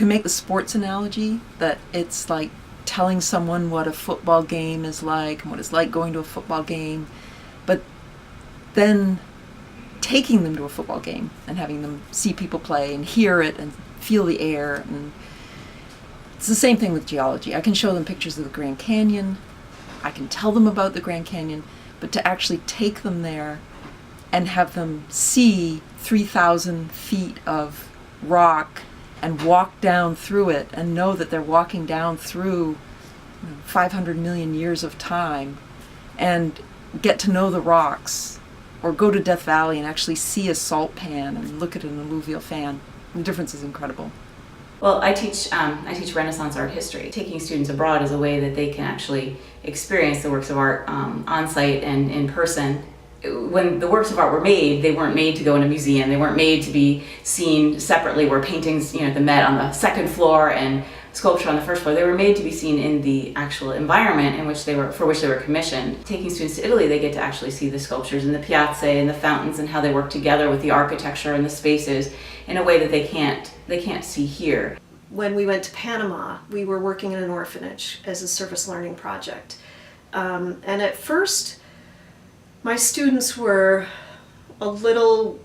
can make the sports analogy that it's like telling someone what a football game is like and what it's like going to a football game, but then taking them to a football game and having them see people play and hear it and feel the air. And it's the same thing with geology. I can show them pictures of the Grand Canyon, I can tell them about the Grand Canyon, but to actually take them there and have them see 3,000 feet of rock and walk down through it and know that they're walking down through 500 million years of time and get to know the rocks, or go to Death Valley and actually see a salt pan and look at an alluvial fan. The difference is incredible. Well, I teach Renaissance art history. Taking students abroad is a way that they can actually experience the works of art on site and in person. When the works of art were made, they weren't made to go in a museum. They weren't made to be seen separately, where paintings, the Met on the second floor and sculpture on the first floor. They were made to be seen in the actual environment for which they were commissioned. Taking students to Italy, they get to actually see the sculptures in the piazze and the fountains and how they work together with the architecture and the spaces in a way that they can't see here. When we went to Panama, we were working in an orphanage as a service learning project. And at first, my students were a little,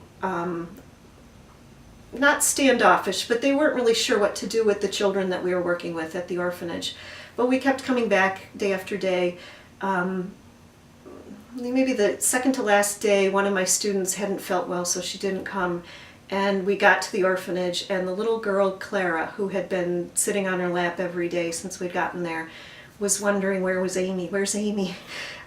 not standoffish, but they weren't really sure what to do with the children that we were working with at the orphanage. But we kept coming back day after day. Maybe the second to last day, one of my students hadn't felt well, so she didn't come. And we got to the orphanage, and the little girl, Clara, who had been sitting on her lap every day since we'd gotten there, was wondering, where was Amy? Where's Amy?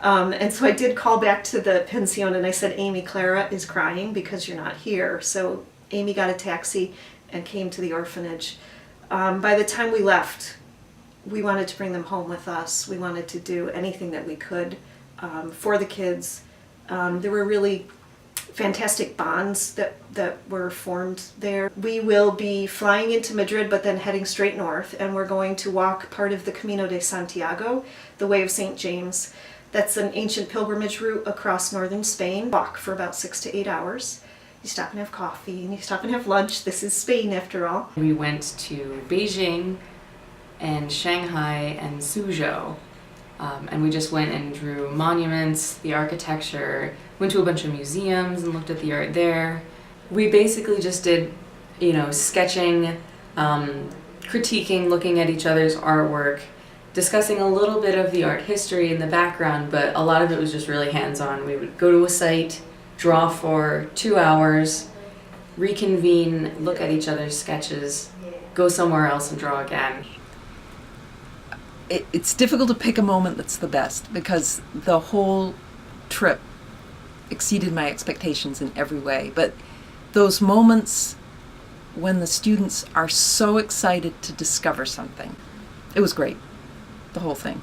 And so I did call back to the pension, and I said, Amy, Clara is crying because you're not here. So Amy got a taxi and came to the orphanage. By the time we left, we wanted to bring them home with us. We wanted to do anything that we could for the kids. There were really fantastic bonds that were formed there. We will be flying into Madrid, but then heading straight north, and we're going to walk part of the Camino de Santiago, the Way of St. James. That's an ancient pilgrimage route across northern Spain. Walk for about 6 to 8 hours. You stop and have coffee, and you stop and have lunch. This is Spain, after all. We went to Beijing and Shanghai and Suzhou. And we just went and drew monuments, the architecture, went to a bunch of museums and looked at the art there. We basically just did, sketching, critiquing, looking at each other's artwork, discussing a little bit of the art history in the background, but a lot of it was just really hands-on. We would go to a site, draw for 2 hours, reconvene, look at each other's sketches, go somewhere else and draw again. It's difficult to pick a moment that's the best, because the whole trip exceeded my expectations in every way. But those moments when the students are so excited to discover something, it was great, the whole thing.